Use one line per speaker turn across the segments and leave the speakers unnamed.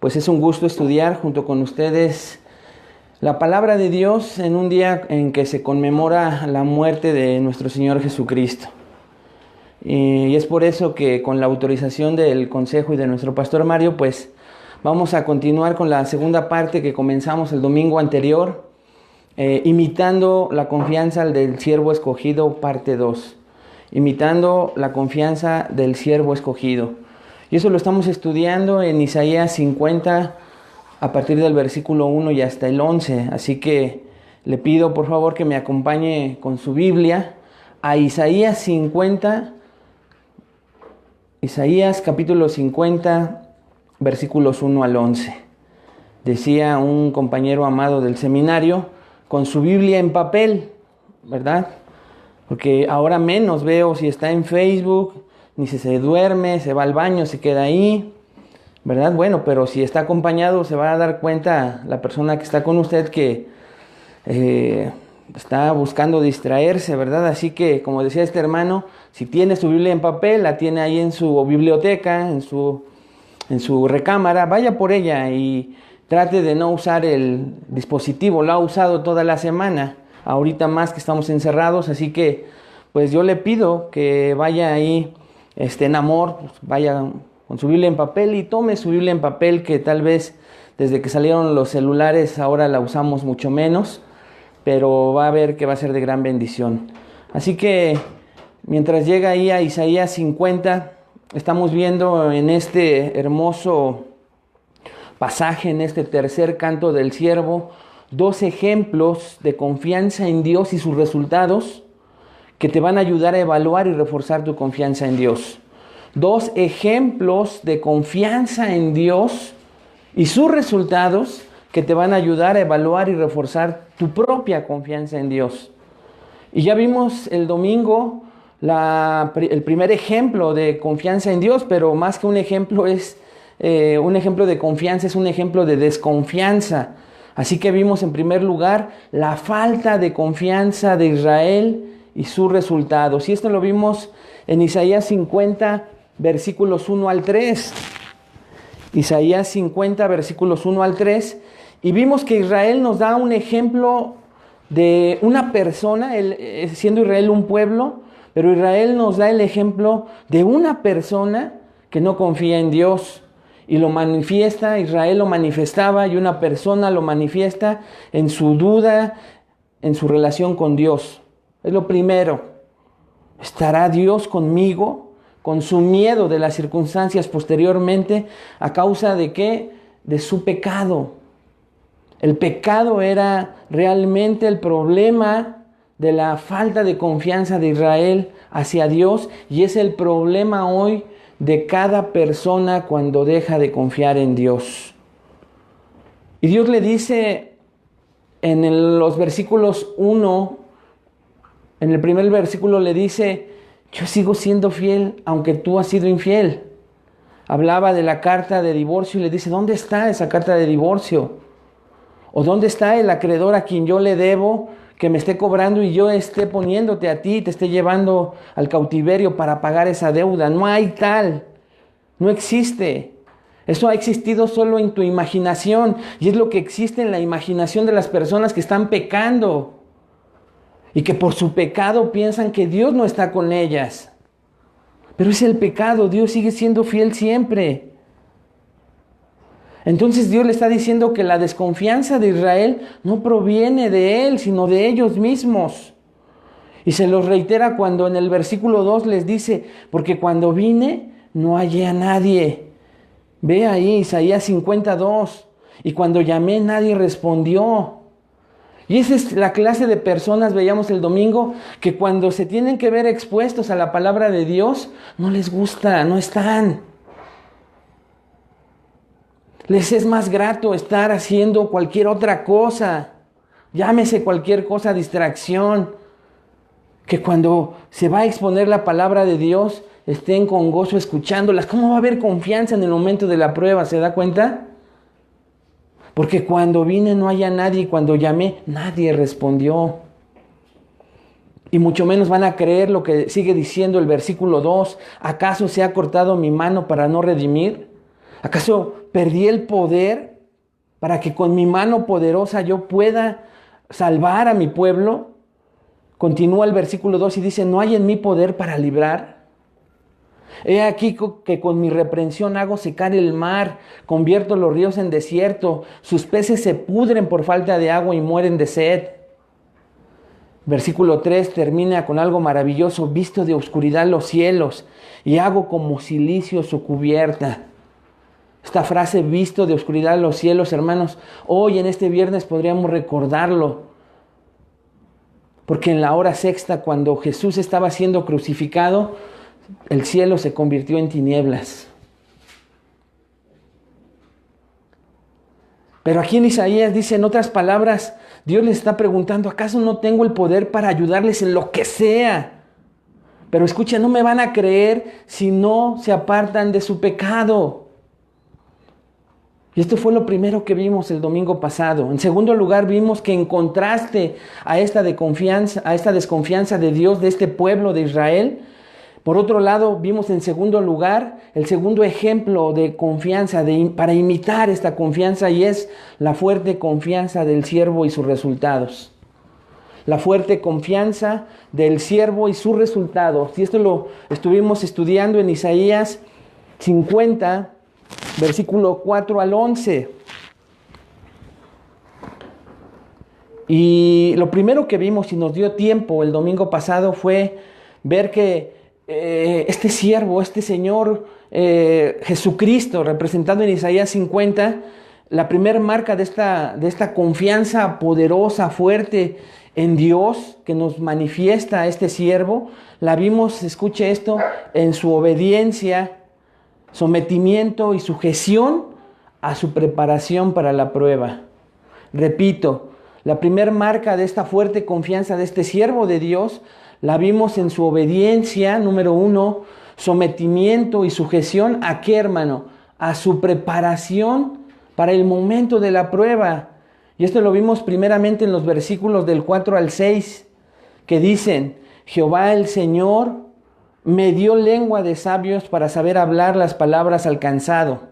Pues es un gusto estudiar junto con ustedes la palabra de Dios en un día en que se conmemora la muerte de nuestro Señor Jesucristo. Y es por eso que con la autorización del Consejo y de nuestro Pastor Mario, pues vamos a continuar con la segunda parte que comenzamos el domingo anterior, imitando la confianza del siervo escogido, parte 2. Imitando la confianza del siervo escogido. Y eso lo estamos estudiando en Isaías 50, a partir del versículo 1 y hasta el 11. Así que le pido por favor que me acompañe con su Biblia a Isaías 50, Isaías capítulo 50, versículos 1 al 11. Decía un compañero amado del seminario, con su Biblia en papel, ¿verdad? Porque ahora menos veo si está en Facebook, ni si se duerme, se va al baño, se queda ahí, ¿verdad? Bueno, pero si está acompañado se va a dar cuenta la persona que está con usted que está buscando distraerse, ¿verdad? Así que, como decía este hermano, si tiene su Biblia en papel, la tiene ahí en su biblioteca, en su recámara, vaya por ella y trate de no usar el dispositivo. Lo ha usado toda la semana, ahorita más que estamos encerrados, así que pues yo le pido que vaya ahí en amor, pues vaya con su Biblia en papel y tome su Biblia en papel, que tal vez desde que salieron los celulares ahora la usamos mucho menos, pero va a ver que va a ser de gran bendición. Así que mientras llega ahí a Isaías 50, estamos viendo en este hermoso pasaje, en este tercer canto del siervo, dos ejemplos de confianza en Dios y sus resultados que te van a ayudar a evaluar y reforzar tu confianza en Dios. Dos ejemplos de confianza en Dios y sus resultados que te van a ayudar a evaluar y reforzar tu propia confianza en Dios. Y ya vimos el domingo el primer ejemplo de confianza en Dios, pero más que un ejemplo es un ejemplo de confianza, es un ejemplo de desconfianza. Así que vimos en primer lugar la falta de confianza de Israel y sus resultados. Y esto lo vimos en Isaías 50, versículos 1 al 3. Isaías 50, versículos 1 al 3. Y vimos que Israel nos da un ejemplo de una persona, siendo Israel un pueblo, pero Israel nos da el ejemplo de una persona que no confía en Dios. Y lo manifiesta, Israel lo manifestaba y una persona lo manifiesta en su duda, en su relación con Dios. Es lo primero. ¿Estará Dios conmigo? Con su miedo de las circunstancias posteriormente, ¿a causa de qué? De su pecado. El pecado era realmente el problema de la falta de confianza de Israel hacia Dios, y es el problema hoy de cada persona cuando deja de confiar en Dios. Y Dios le dice en los versículos 1, en el primer versículo le dice: yo sigo siendo fiel aunque tú has sido infiel. Hablaba de la carta de divorcio y le dice: ¿dónde está esa carta de divorcio? ¿O dónde está el acreedor a quien yo le debo, que me esté cobrando y yo esté poniéndote a ti, te esté llevando al cautiverio para pagar esa deuda? No hay tal, no existe. Eso ha existido solo en tu imaginación, y es lo que existe en la imaginación de las personas que están pecando y que por su pecado piensan que Dios no está con ellas. Pero es el pecado, Dios sigue siendo fiel siempre. Entonces Dios le está diciendo que la desconfianza de Israel no proviene de él, sino de ellos mismos. Y se los reitera cuando en el versículo 2 les dice: porque cuando vine no hallé a nadie. Ve ahí Isaías 52. Y cuando llamé nadie respondió. Y esa es la clase de personas, veíamos el domingo, que cuando se tienen que ver expuestos a la palabra de Dios, no les gusta, no están. Les es más grato estar haciendo cualquier otra cosa, llámese cualquier cosa, distracción, que cuando se va a exponer la palabra de Dios, estén con gozo escuchándolas. ¿Cómo va a haber confianza en el momento de la prueba? ¿Se da cuenta? Porque cuando vine no haya nadie, y cuando llamé nadie respondió. Y mucho menos van a creer lo que sigue diciendo el versículo 2. ¿Acaso se ha cortado mi mano para no redimir? ¿Acaso perdí el poder para que con mi mano poderosa yo pueda salvar a mi pueblo. Continúa el versículo 2 y dice, ¿no hay en mí poder para librar? He aquí que con mi reprensión hago secar el mar, convierto los ríos en desierto, sus peces se pudren por falta de agua y mueren de sed. Versículo 3 termina con algo maravilloso, visto de oscuridad los cielos y hago como cilicio su cubierta. Esta frase, visto de oscuridad los cielos, hermanos, hoy en este viernes podríamos recordarlo. Porque en la hora sexta, cuando Jesús estaba siendo crucificado, el cielo se convirtió en tinieblas. Pero aquí en Isaías dice, en otras palabras, Dios les está preguntando, ¿acaso no tengo el poder para ayudarles en lo que sea? Pero escuchen, no me van a creer si no se apartan de su pecado. Y esto fue lo primero que vimos el domingo pasado. En segundo lugar, vimos que en contraste a esta desconfianza de Dios, de este pueblo de Israel, por otro lado, vimos en segundo lugar el segundo ejemplo de confianza, para imitar esta confianza, y es la fuerte confianza del siervo y sus resultados. La fuerte confianza del siervo y sus resultados. Y esto lo estuvimos estudiando en Isaías 50, versículo 4 al 11. Y lo primero que vimos y nos dio tiempo el domingo pasado fue ver que este siervo, este Señor Jesucristo, representado en Isaías 50, la primera marca de esta confianza poderosa, fuerte en Dios que nos manifiesta este siervo, la vimos, escuche esto, en su obediencia, sometimiento y sujeción a su preparación para la prueba. Repito, la primera marca de esta fuerte confianza de este siervo de Dios la vimos en su obediencia, número 1, sometimiento y sujeción. ¿A qué, hermano? A su preparación para el momento de la prueba. Y esto lo vimos primeramente en los versículos del 4 al 6, que dicen, Jehová el Señor me dio lengua de sabios para saber hablar las palabras al cansado.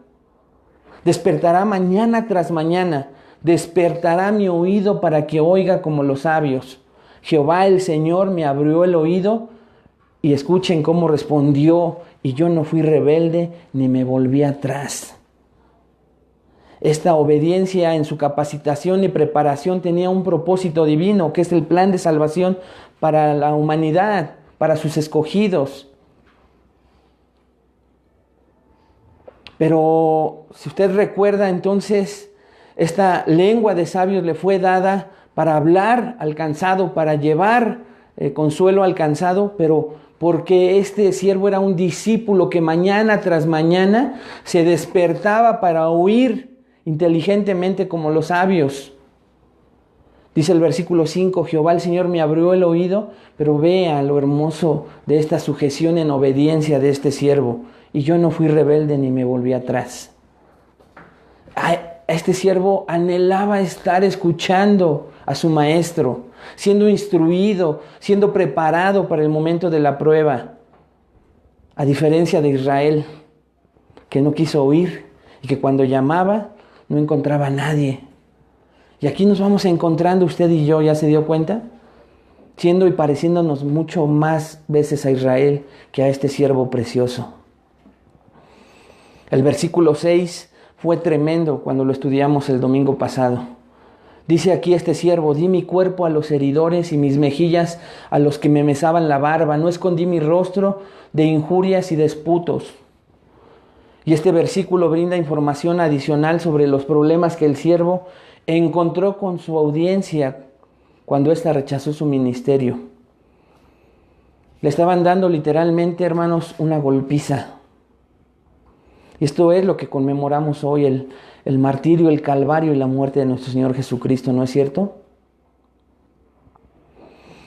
Despertará mañana tras mañana, despertará mi oído para que oiga como los sabios. Jehová el Señor me abrió el oído y escuchen cómo respondió, y yo no fui rebelde ni me volví atrás. Esta obediencia en su capacitación y preparación tenía un propósito divino, que es el plan de salvación para la humanidad, para sus escogidos. Pero si usted recuerda, entonces, esta lengua de sabios le fue dada para hablar al cansado, para llevar consuelo al cansado, pero porque este siervo era un discípulo que mañana tras mañana se despertaba para oír inteligentemente como los sabios. Dice el versículo 5, Jehová el Señor me abrió el oído, pero vea lo hermoso de esta sujeción en obediencia de este siervo. Y yo no fui rebelde ni me volví atrás. Este siervo anhelaba estar escuchando a su maestro, siendo instruido, siendo preparado para el momento de la prueba. A diferencia de Israel, que no quiso oír y que cuando llamaba no encontraba a nadie. Y aquí nos vamos encontrando usted y yo, ¿ya se dio cuenta? Siendo y pareciéndonos mucho más veces a Israel que a este siervo precioso. El versículo 6 fue tremendo cuando lo estudiamos el domingo pasado. Dice aquí este siervo, di mi cuerpo a los heridores y mis mejillas a los que me mesaban la barba. No escondí mi rostro de injurias y disputos. Y este versículo brinda información adicional sobre los problemas que el siervo encontró con su audiencia cuando ésta rechazó su ministerio. Le estaban dando literalmente, hermanos, una golpiza. Y esto es lo que conmemoramos hoy, el martirio, el calvario y la muerte de nuestro Señor Jesucristo, ¿no es cierto?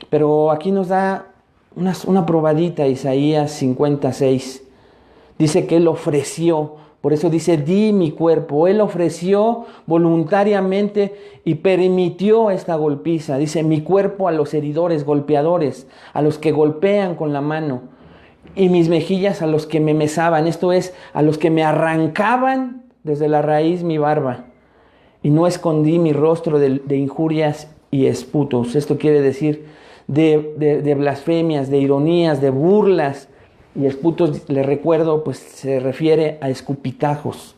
Pero aquí nos da una probadita Isaías 56. Dice que Él ofreció, por eso dice, di mi cuerpo. Él ofreció voluntariamente y permitió esta golpiza. Dice, mi cuerpo a los heridores, golpeadores, a los que golpean con la mano. Y mis mejillas a los que me mesaban, esto es, a los que me arrancaban desde la raíz mi barba, y no escondí mi rostro de injurias y esputos. Esto quiere decir de blasfemias, de ironías, de burlas y esputos. Les recuerdo, pues se refiere a escupitajos.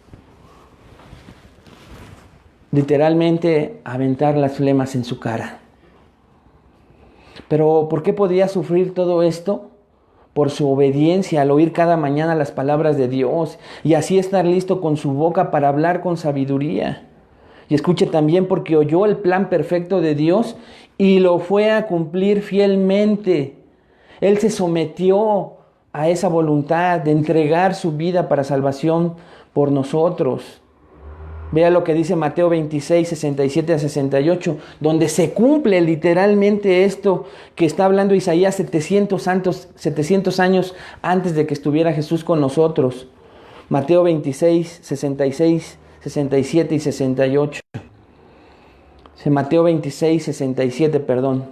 Literalmente aventar las flemas en su cara. Pero ¿por qué podía sufrir todo esto? Por su obediencia al oír cada mañana las palabras de Dios y así estar listo con su boca para hablar con sabiduría. Y escuche también porque oyó el plan perfecto de Dios y lo fue a cumplir fielmente. Él se sometió a esa voluntad de entregar su vida para salvación por nosotros. Vea lo que dice Mateo 26, 67 a 68, donde se cumple literalmente esto que está hablando Isaías 700 años antes de que estuviera Jesús con nosotros. Mateo 26, 66, 67 y 68. Mateo 26, 67, perdón.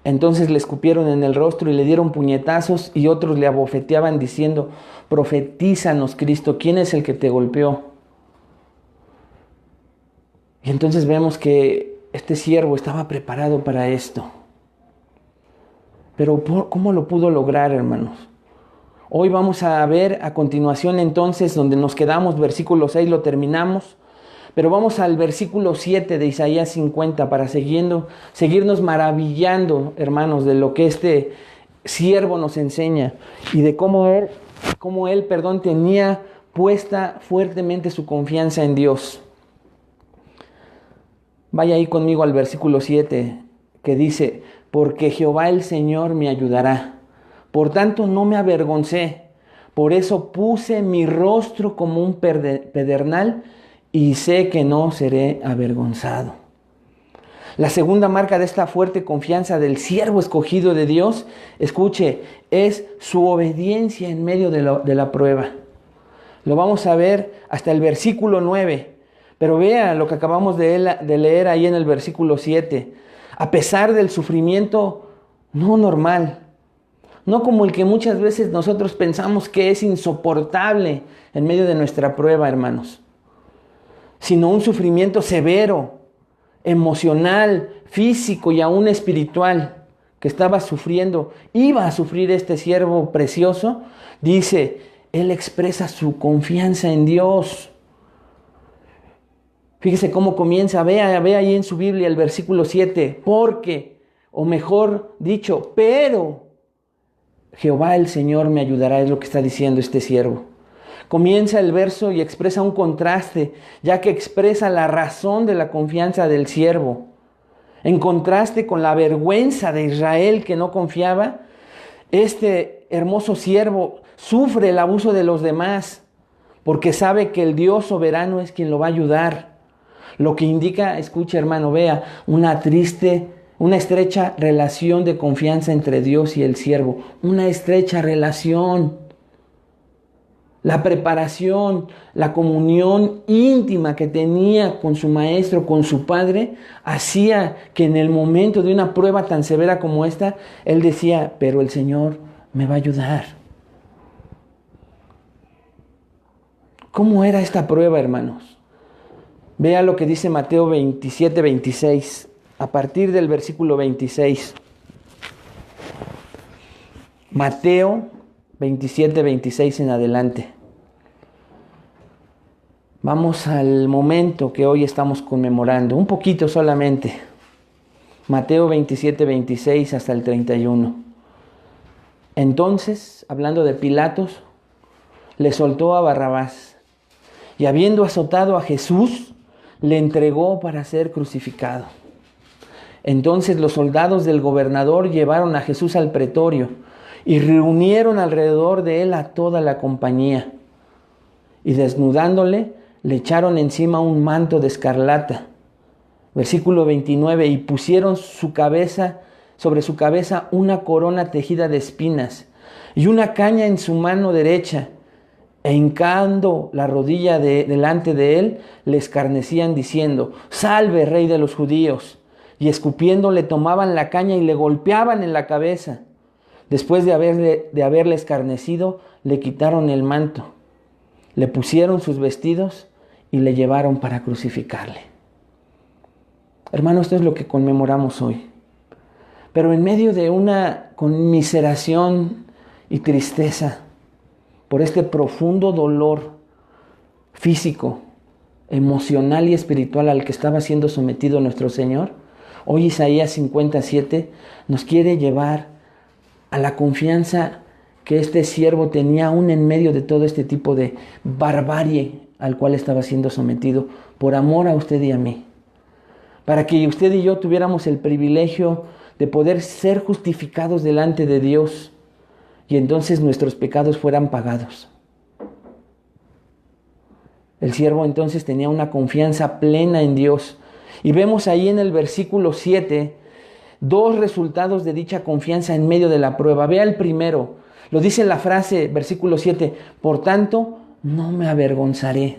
Entonces le escupieron en el rostro y le dieron puñetazos y otros le abofeteaban diciendo: profetízanos, Cristo, ¿quién es el que te golpeó? Y entonces vemos que este siervo estaba preparado para esto. Pero ¿cómo lo pudo lograr, hermanos? Hoy vamos a ver a continuación entonces donde nos quedamos, versículo 6 lo terminamos. Pero vamos al versículo 7 de Isaías 50 para seguirnos maravillando, hermanos, de lo que este siervo nos enseña y de cómo él, tenía puesta fuertemente su confianza en Dios. Vaya ahí conmigo al versículo 7 que dice: porque Jehová el Señor me ayudará, por tanto no me avergoncé, por eso puse mi rostro como un pedernal y sé que no seré avergonzado. La segunda marca de esta fuerte confianza del siervo escogido de Dios, escuche, es su obediencia en medio de la prueba. Lo vamos a ver hasta el versículo 9, pero vea lo que acabamos de leer ahí en el versículo 7. A pesar del sufrimiento no normal, no como el que muchas veces nosotros pensamos que es insoportable en medio de nuestra prueba, hermanos, sino un sufrimiento severo, emocional, físico y aún espiritual que iba a sufrir este siervo precioso. Dice, él expresa su confianza en Dios. Fíjese cómo comienza, vea ahí en su Biblia el versículo 7, porque, o mejor dicho, pero Jehová el Señor me ayudará, es lo que está diciendo este siervo. Comienza el verso y expresa un contraste, ya que expresa la razón de la confianza del siervo. En contraste con la vergüenza de Israel que no confiaba, este hermoso siervo sufre el abuso de los demás, porque sabe que el Dios soberano es quien lo va a ayudar. Lo que indica, escuche hermano, vea, una estrecha relación de confianza entre Dios y el siervo. Una estrecha relación. La preparación, la comunión íntima que tenía con su maestro, con su padre, hacía que en el momento de una prueba tan severa como esta, él decía, pero el Señor me va a ayudar. ¿Cómo era esta prueba, hermanos? Vea lo que dice Mateo 27, 26, a partir del versículo 26. Mateo 27, 26 en adelante. Vamos al momento que hoy estamos conmemorando, un poquito solamente. Mateo 27, 26 hasta el 31. Entonces, hablando de Pilatos, le soltó a Barrabás y habiendo azotado a Jesús, le entregó para ser crucificado. Entonces los soldados del gobernador llevaron a Jesús al pretorio y reunieron alrededor de él a toda la compañía. Y desnudándole, le echaron encima un manto de escarlata. Versículo 29, y pusieron sobre su cabeza una corona tejida de espinas y una caña en su mano derecha. E hincando la rodilla delante de él, le escarnecían diciendo, salve, rey de los judíos. Y escupiendo le tomaban la caña y le golpeaban en la cabeza. Después de haberle escarnecido, le quitaron el manto, le pusieron sus vestidos y le llevaron para crucificarle. Hermano, esto es lo que conmemoramos hoy. Pero en medio de una conmiseración y tristeza por este profundo dolor físico, emocional y espiritual al que estaba siendo sometido nuestro Señor, hoy Isaías 57 nos quiere llevar a la confianza que este siervo tenía aún en medio de todo este tipo de barbarie al cual estaba siendo sometido por amor a usted y a mí. Para que usted y yo tuviéramos el privilegio de poder ser justificados delante de Dios y entonces nuestros pecados fueran pagados. El siervo entonces tenía una confianza plena en Dios. Y vemos ahí en el versículo 7 dos resultados de dicha confianza en medio de la prueba. Vea el primero, lo dice la frase, versículo 7, por tanto, no me avergoncé.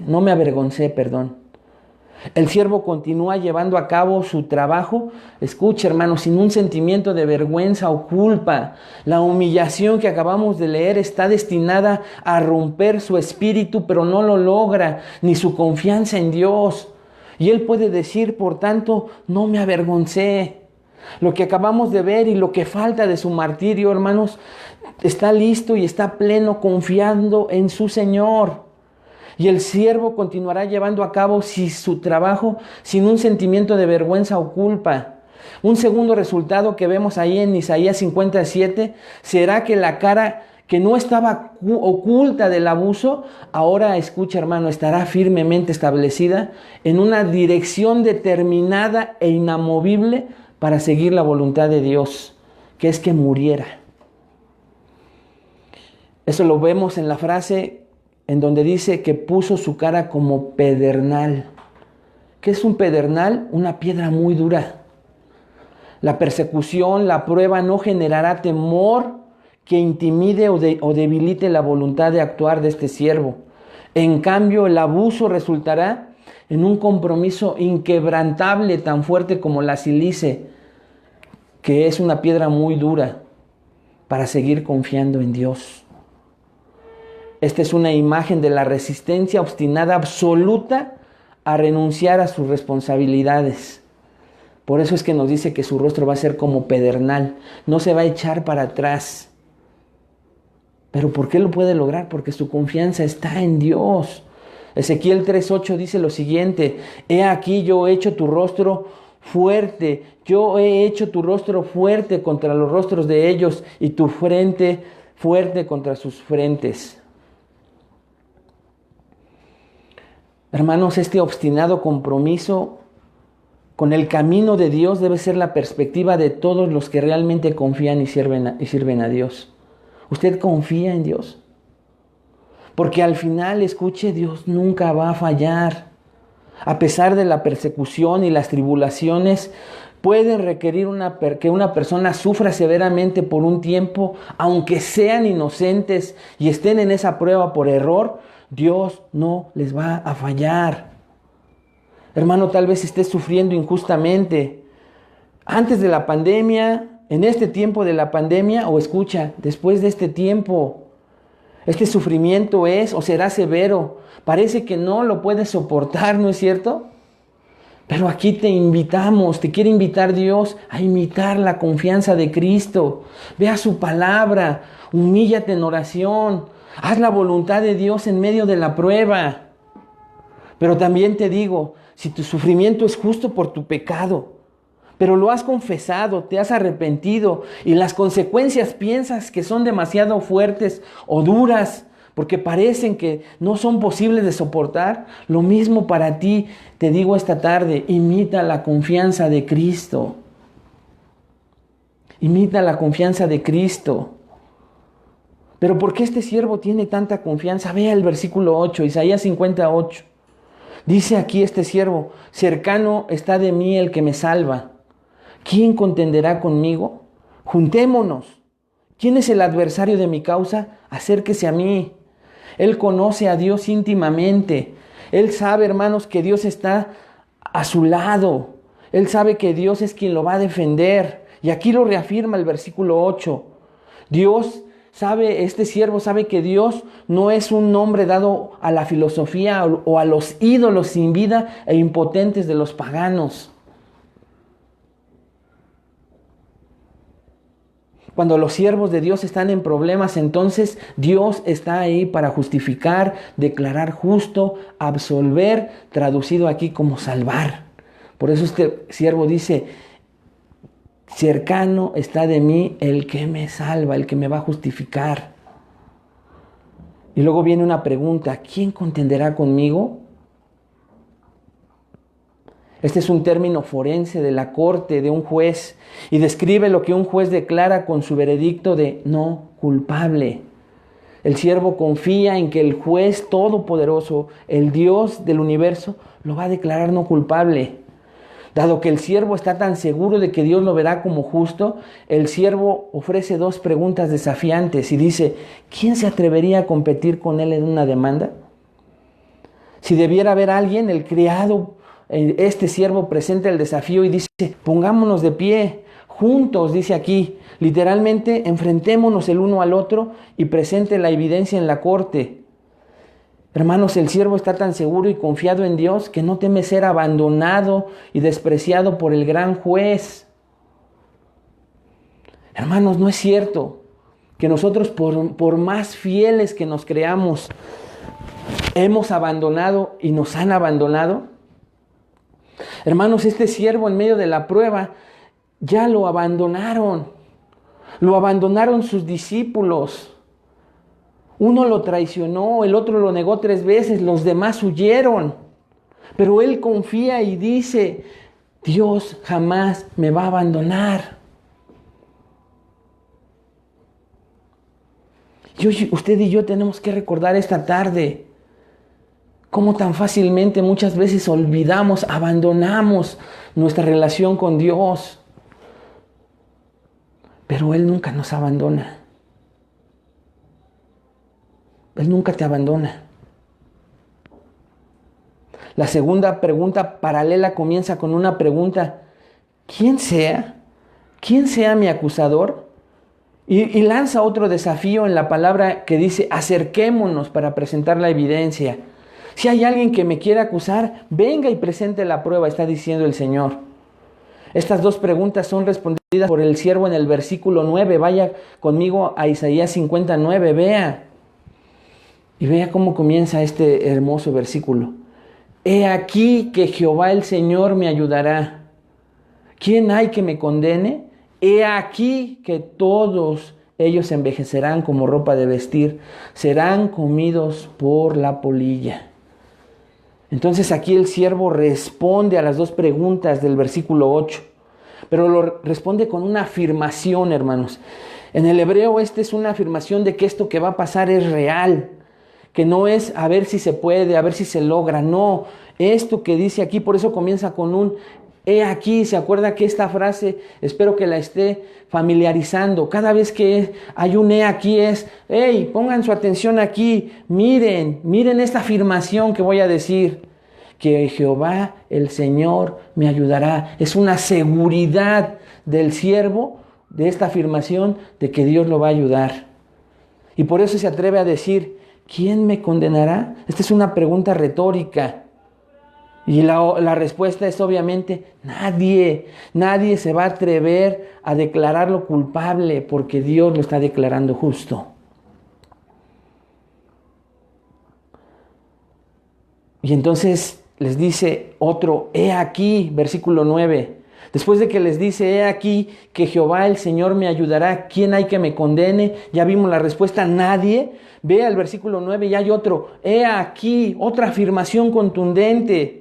El siervo continúa llevando a cabo su trabajo, escuche hermano, sin un sentimiento de vergüenza o culpa. La humillación que acabamos de leer está destinada a romper su espíritu, pero no lo logra, ni su confianza en Dios. Y él puede decir, por tanto, no me avergoncé. Lo que acabamos de ver y lo que falta de su martirio, hermanos, está listo y está pleno confiando en su Señor. Y el siervo continuará llevando a cabo su trabajo sin un sentimiento de vergüenza o culpa. Un segundo resultado que vemos ahí en Isaías 57 será que la cara que no estaba oculta del abuso, ahora, escucha hermano, estará firmemente establecida en una dirección determinada e inamovible para seguir la voluntad de Dios, que es que muriera. Eso lo vemos en la frase en donde dice que puso su cara como pedernal. ¿Qué es un pedernal? Una piedra muy dura. La persecución, la prueba no generará temor que intimide o debilite la voluntad de actuar de este siervo. En cambio, el abuso resultará en un compromiso inquebrantable tan fuerte como la sílice, que es una piedra muy dura, para seguir confiando en Dios. Esta es una imagen de la resistencia obstinada absoluta a renunciar a sus responsabilidades. Por eso es que nos dice que su rostro va a ser como pedernal, no se va a echar para atrás. ¿Pero por qué lo puede lograr? Porque su confianza está en Dios. Ezequiel 3:8 dice lo siguiente: he aquí yo he hecho tu rostro fuerte, yo he hecho tu rostro fuerte contra los rostros de ellos y tu frente fuerte contra sus frentes. Hermanos, este obstinado compromiso con el camino de Dios debe ser la perspectiva de todos los que realmente confían y sirven a Dios. ¿Usted confía en Dios? Porque al final, escuche, Dios nunca va a fallar. A pesar de la persecución y las tribulaciones, pueden requerir que una persona sufra severamente por un tiempo, aunque sean inocentes y estén en esa prueba por error. Dios no les va a fallar. Hermano, tal vez estés sufriendo injustamente. Antes de la pandemia, en este tiempo de la pandemia, o escucha, después de este tiempo, este sufrimiento es o será severo. Parece que no lo puedes soportar, ¿no es cierto? Pero aquí te quiere invitar Dios a imitar la confianza de Cristo. Ve a su palabra, humíllate en oración. Haz la voluntad de Dios en medio de la prueba. Pero también te digo, si tu sufrimiento es justo por tu pecado, pero lo has confesado, te has arrepentido y las consecuencias piensas que son demasiado fuertes o duras, porque parecen que no son posibles de soportar, lo mismo para ti, te digo esta tarde, imita la confianza de Cristo. Imita la confianza de Cristo. Pero ¿por qué este siervo tiene tanta confianza? Vea el versículo 8, Isaías 58. Dice aquí este siervo: cercano está de mí el que me salva. ¿Quién contenderá conmigo? Juntémonos. ¿Quién es el adversario de mi causa? Acérquese a mí. Él conoce a Dios íntimamente. Él sabe, hermanos, que Dios está a su lado. Él sabe que Dios es quien lo va a defender. Y aquí lo reafirma el versículo 8. Dios este siervo sabe que Dios no es un nombre dado a la filosofía o a los ídolos sin vida e impotentes de los paganos. Cuando los siervos de Dios están en problemas, entonces Dios está ahí para justificar, declarar justo, absolver, traducido aquí como salvar. Por eso este siervo dice: cercano está de mí el que me salva, el que me va a justificar. Y luego viene una pregunta: ¿quién contenderá conmigo? Este es un término forense de la corte de un juez y describe lo que un juez declara con su veredicto de no culpable. El siervo confía en que el juez todopoderoso, el Dios del universo, lo va a declarar no culpable. Dado que el siervo está tan seguro de que Dios lo verá como justo, el siervo ofrece 2 preguntas desafiantes y dice: ¿quién se atrevería a competir con él en una demanda? Si debiera haber alguien, el criado, este siervo presenta el desafío y dice: pongámonos de pie, juntos, dice aquí, literalmente enfrentémonos el uno al otro y presente la evidencia en la corte. Hermanos, el siervo está tan seguro y confiado en Dios que no teme ser abandonado y despreciado por el gran juez. Hermanos, no es cierto que nosotros, por más fieles que nos creamos, hemos abandonado y nos han abandonado. Hermanos, este siervo en medio de la prueba ya lo abandonaron sus discípulos. Uno lo traicionó, el otro lo negó 3 veces, los demás huyeron. Pero él confía y dice: Dios jamás me va a abandonar. Usted y yo tenemos que recordar esta tarde cómo tan fácilmente muchas veces olvidamos, abandonamos nuestra relación con Dios. Pero Él nunca nos abandona. Él nunca te abandona. La segunda pregunta paralela comienza con una pregunta: ¿quién sea mi acusador? Y lanza otro desafío en la palabra que dice: acerquémonos para presentar la evidencia. Si hay alguien que me quiera acusar, venga y presente la prueba, está diciendo el Señor. Estas 2 preguntas son respondidas por el siervo en el versículo 9. Vaya conmigo a Isaías 59, vea. Y vea cómo comienza este hermoso versículo. He aquí que Jehová el Señor me ayudará. ¿Quién hay que me condene? He aquí que todos ellos envejecerán como ropa de vestir, serán comidos por la polilla. Entonces aquí el siervo responde a las 2 preguntas del versículo 8, pero lo responde con una afirmación, hermanos. En el hebreo esta es una afirmación de que esto que va a pasar es real, que no es a ver si se puede, a ver si se logra, no. Esto que dice aquí, por eso comienza con un he aquí. ¿Se acuerda que esta frase, espero que la esté familiarizando? Cada vez que hay un he aquí es: hey, pongan su atención aquí, miren esta afirmación que voy a decir, que Jehová el Señor me ayudará. Es una seguridad del siervo, de esta afirmación de que Dios lo va a ayudar. Y por eso se atreve a decir: ¿quién me condenará? Esta es una pregunta retórica. Y la respuesta es obviamente nadie. Nadie se va a atrever a declararlo culpable porque Dios lo está declarando justo. Y entonces les dice otro: he aquí, versículo 9. Después de que les dice: he aquí que Jehová el Señor me ayudará, ¿quién hay que me condene? Ya vimos la respuesta: nadie. Ve al versículo 9 y hay otro: he aquí, otra afirmación contundente.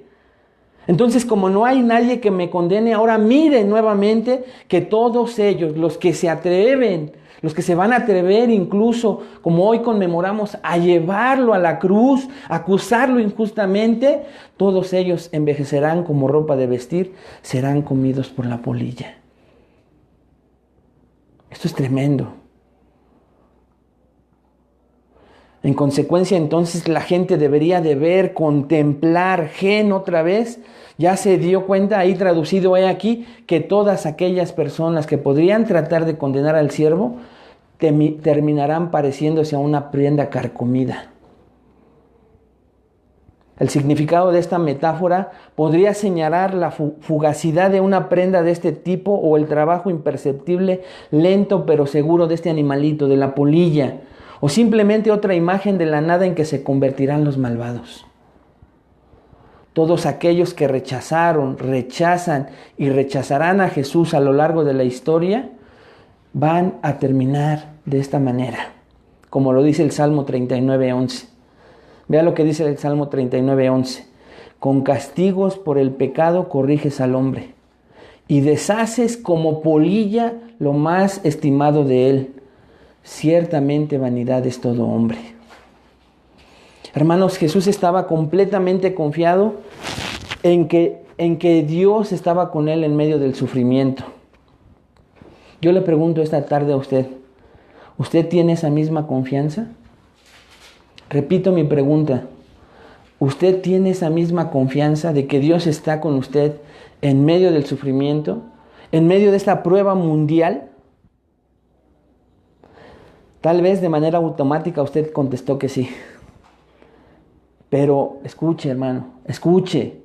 Entonces, como no hay nadie que me condene, ahora miren nuevamente que todos ellos, los que se atreven, los que se van a atrever incluso, como hoy conmemoramos, a llevarlo a la cruz, a acusarlo injustamente, todos ellos envejecerán como ropa de vestir, serán comidos por la polilla. Esto es tremendo. En consecuencia, entonces, la gente debería de ver, contemplar, gen otra vez. Ya se dio cuenta, ahí traducido he aquí, que todas aquellas personas que podrían tratar de condenar al siervo, terminarán pareciéndose a una prenda carcomida. El significado de esta metáfora podría señalar la fugacidad de una prenda de este tipo o el trabajo imperceptible, lento pero seguro de este animalito, de la polilla, o simplemente otra imagen de la nada en que se convertirán los malvados. Todos aquellos que rechazan y rechazarán a Jesús a lo largo de la historia van a terminar de esta manera, como lo dice el Salmo 39:11. Vea lo que dice el Salmo 39:11. Con castigos por el pecado corriges al hombre y deshaces como polilla lo más estimado de él. Ciertamente vanidad es todo hombre. Hermanos, Jesús estaba completamente confiado en que Dios estaba con él en medio del sufrimiento. Yo le pregunto esta tarde a usted, ¿usted tiene esa misma confianza? Repito mi pregunta, ¿usted tiene esa misma confianza de que Dios está con usted en medio del sufrimiento, en medio de esta prueba mundial? Tal vez de manera automática usted contestó que sí. Pero escuche, hermano, escuche.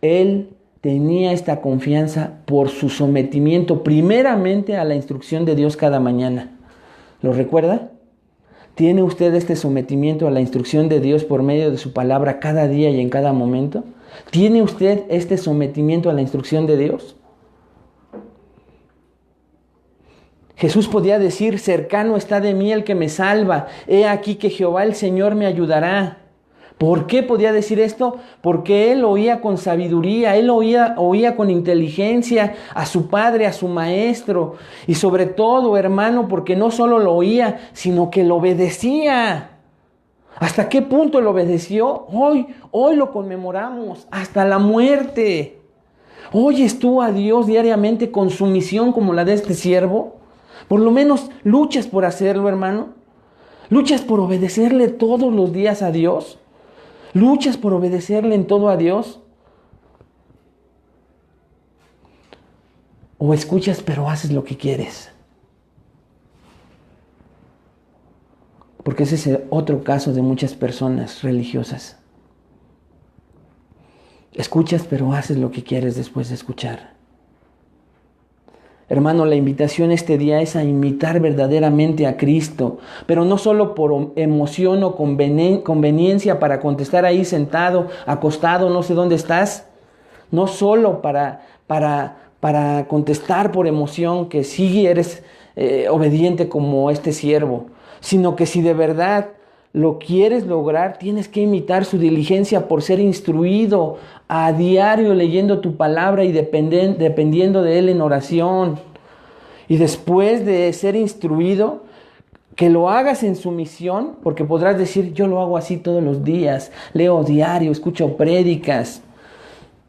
Él tenía esta confianza por su sometimiento primeramente a la instrucción de Dios cada mañana. ¿Lo recuerda? ¿Tiene usted este sometimiento a la instrucción de Dios por medio de su palabra cada día y en cada momento? ¿Tiene usted este sometimiento a la instrucción de Dios? Jesús podía decir, cercano está de mí el que me salva. He aquí que Jehová el Señor me ayudará. ¿Por qué podía decir esto? Porque él oía con sabiduría, él oía con inteligencia a su padre, a su maestro. Y sobre todo, hermano, porque no solo lo oía, sino que lo obedecía. ¿Hasta qué punto lo obedeció? Hoy lo conmemoramos, hasta la muerte. ¿Oyes tú a Dios diariamente con sumisión como la de este siervo? Por lo menos luchas por hacerlo, hermano. ¿Luchas por obedecerle todos los días a Dios? ¿Luchas por obedecerle en todo a Dios? ¿O escuchas pero haces lo que quieres? Porque ese es otro caso de muchas personas religiosas. Escuchas pero haces lo que quieres después de escuchar. Hermano, la invitación este día es a imitar verdaderamente a Cristo, pero no solo por emoción o conveniencia para contestar ahí sentado, acostado, no sé dónde estás. No solo para contestar por emoción que sí eres obediente como este siervo, sino que si de verdad lo quieres lograr, tienes que imitar su diligencia por ser instruido a diario leyendo tu palabra y dependiendo de él en oración. Y después de ser instruido, que lo hagas en sumisión, porque podrás decir, yo lo hago así todos los días, leo diario, escucho prédicas,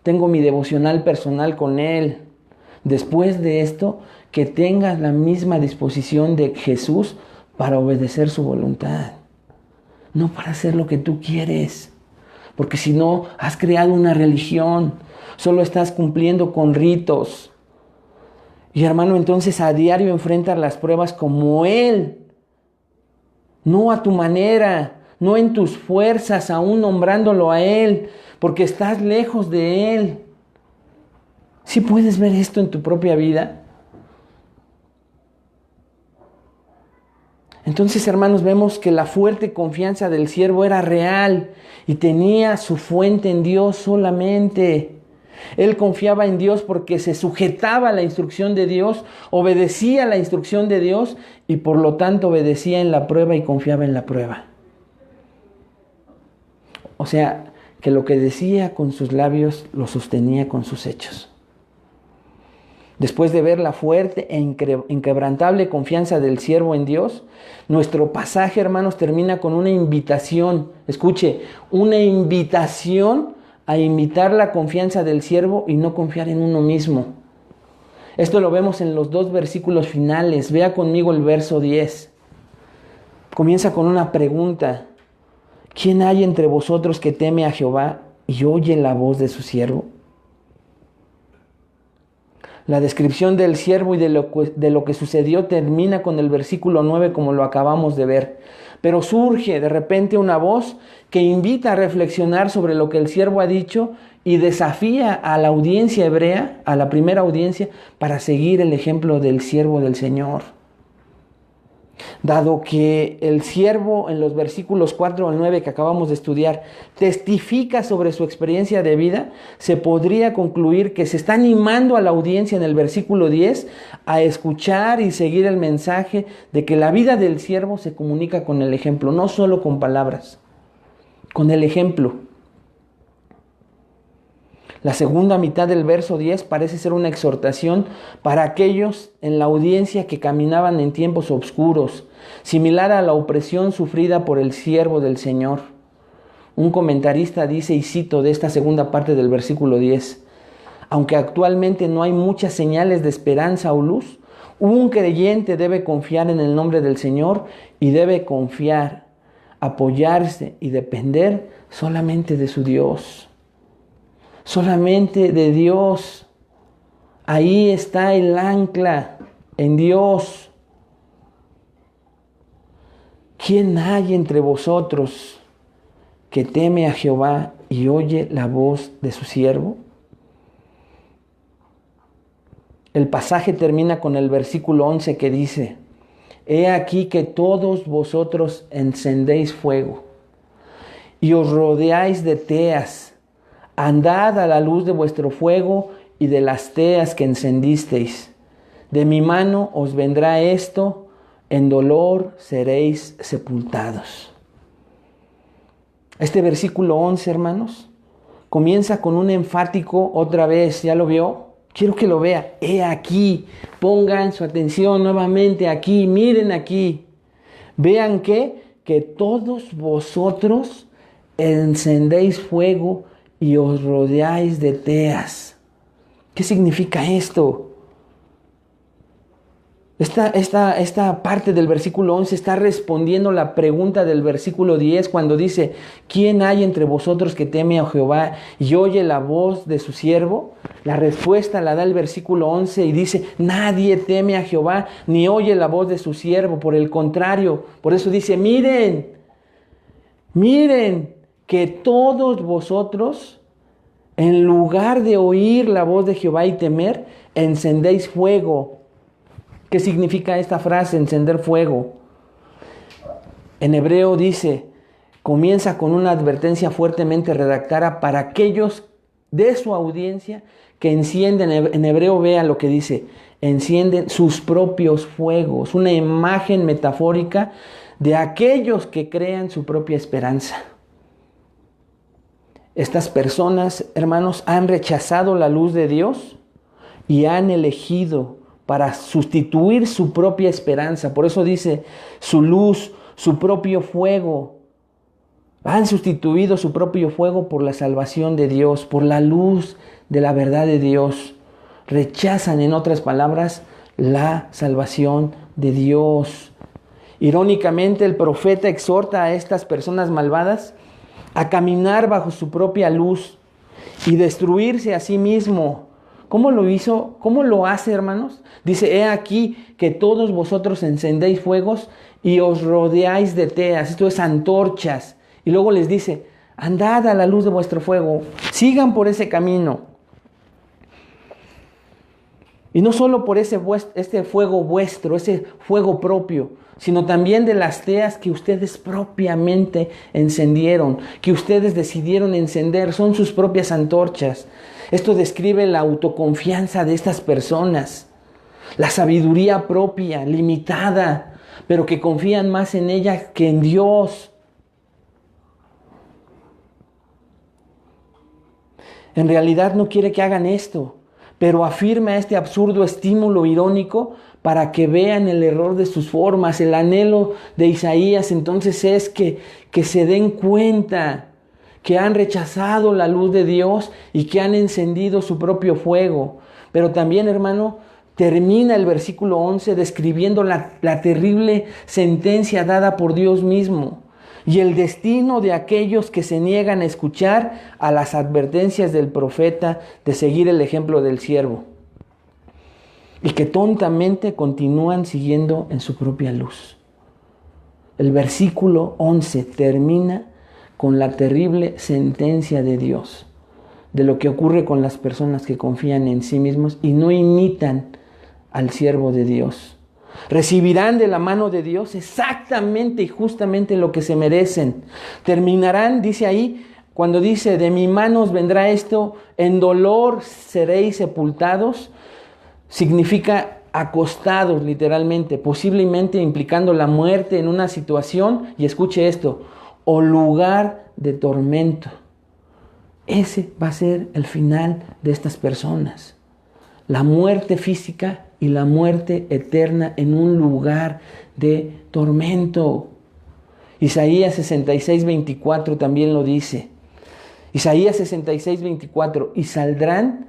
tengo mi devocional personal con él. Después de esto, que tengas la misma disposición de Jesús para obedecer su voluntad. No para hacer lo que tú quieres, porque si no, has creado una religión, solo estás cumpliendo con ritos. Y hermano, entonces a diario enfrentas las pruebas como Él, no a tu manera, no en tus fuerzas, aún nombrándolo a Él, porque estás lejos de Él. ¿Sí puedes ver esto en tu propia vida? Entonces, hermanos, vemos que la fuerte confianza del siervo era real y tenía su fuente en Dios solamente. Él confiaba en Dios porque se sujetaba a la instrucción de Dios, obedecía la instrucción de Dios y por lo tanto obedecía en la prueba y confiaba en la prueba. O sea, que lo que decía con sus labios lo sostenía con sus hechos. Después de ver la fuerte e inquebrantable confianza del siervo en Dios, nuestro pasaje, hermanos, termina con una invitación. Escuche, una invitación a imitar la confianza del siervo y no confiar en uno mismo. Esto lo vemos en los 2 versículos finales. Vea conmigo el verso 10. Comienza con una pregunta. ¿Quién hay entre vosotros que teme a Jehová y oye la voz de su siervo? La descripción del siervo y de lo que sucedió termina con el versículo 9 como lo acabamos de ver. Pero surge de repente una voz que invita a reflexionar sobre lo que el siervo ha dicho y desafía a la audiencia hebrea, a la primera audiencia, para seguir el ejemplo del siervo del Señor. Dado que el siervo en los versículos 4 al 9 que acabamos de estudiar testifica sobre su experiencia de vida, se podría concluir que se está animando a la audiencia en el versículo 10 a escuchar y seguir el mensaje de que la vida del siervo se comunica con el ejemplo, no solo con palabras, con el ejemplo. La segunda mitad del verso 10 parece ser una exhortación para aquellos en la audiencia que caminaban en tiempos oscuros, similar a la opresión sufrida por el siervo del Señor. Un comentarista dice, y cito de esta segunda parte del versículo 10, aunque actualmente no hay muchas señales de esperanza o luz, un creyente debe confiar en el nombre del Señor y debe confiar, apoyarse y depender solamente de su Dios. Solamente de Dios. Ahí está el ancla, en Dios. ¿Quién hay entre vosotros que teme a Jehová y oye la voz de su siervo? El pasaje termina con el versículo 11 que dice, he aquí que todos vosotros encendéis fuego y os rodeáis de teas. Andad a la luz de vuestro fuego y de las teas que encendisteis. De mi mano os vendrá esto, en dolor seréis sepultados. Este versículo 11, hermanos, comienza con un enfático otra vez, ¿ya lo vio? Quiero que lo vea. He aquí, pongan su atención nuevamente aquí, miren aquí. Vean que todos vosotros encendéis fuego y os rodeáis de teas. ¿Qué significa esto? Esta parte del versículo 11 está respondiendo la pregunta del versículo 10 cuando dice, ¿quién hay entre vosotros que teme a Jehová y oye la voz de su siervo? La respuesta la da el versículo 11 y dice, nadie teme a Jehová ni oye la voz de su siervo. Por el contrario, por eso dice, miren que todos vosotros, en lugar de oír la voz de Jehová y temer, encendéis fuego. ¿Qué significa esta frase, encender fuego? En hebreo dice, comienza con una advertencia fuertemente redactada para aquellos de su audiencia que encienden, en hebreo vea lo que dice, encienden sus propios fuegos, una imagen metafórica de aquellos que crean su propia esperanza. Estas personas, hermanos, han rechazado la luz de Dios y han elegido para sustituir su propia esperanza. Por eso dice, su luz, su propio fuego. Han sustituido su propio fuego por la salvación de Dios, por la luz de la verdad de Dios. Rechazan, en otras palabras, la salvación de Dios. Irónicamente, el profeta exhorta a estas personas malvadas a caminar bajo su propia luz y destruirse a sí mismo. ¿Cómo lo hizo? ¿Cómo lo hace, hermanos? Dice, he aquí que todos vosotros encendéis fuegos y os rodeáis de teas. Esto es antorchas. Y luego les dice, andad a la luz de vuestro fuego. Sigan por ese camino. Y no solo por este fuego vuestro, ese fuego propio, sino también de las teas que ustedes propiamente encendieron, que ustedes decidieron encender, son sus propias antorchas. Esto describe la autoconfianza de estas personas, la sabiduría propia, limitada, pero que confían más en ella que en Dios. En realidad no quiere que hagan esto, pero afirma este absurdo estímulo irónico para que vean el error de sus formas. El anhelo de Isaías entonces es que se den cuenta que han rechazado la luz de Dios y que han encendido su propio fuego. Pero también, hermano, termina el versículo 11 describiendo la terrible sentencia dada por Dios mismo y el destino de aquellos que se niegan a escuchar a las advertencias del profeta de seguir el ejemplo del siervo. y que tontamente continúan siguiendo en su propia luz. El versículo 11 termina con la terrible sentencia de Dios, de lo que ocurre con las personas que confían en sí mismos y no imitan al siervo de Dios. Recibirán de la mano de Dios exactamente y justamente lo que se merecen. Terminarán, dice ahí, cuando dice, de mi manos vendrá esto, en dolor seréis sepultados, significa acostados literalmente, posiblemente implicando la muerte en una situación, y escuche esto, o lugar de tormento. Ese va a ser el final de estas personas. La muerte física y la muerte eterna en un lugar de tormento. Isaías 66:24 también lo dice. Isaías 66:24, y saldrán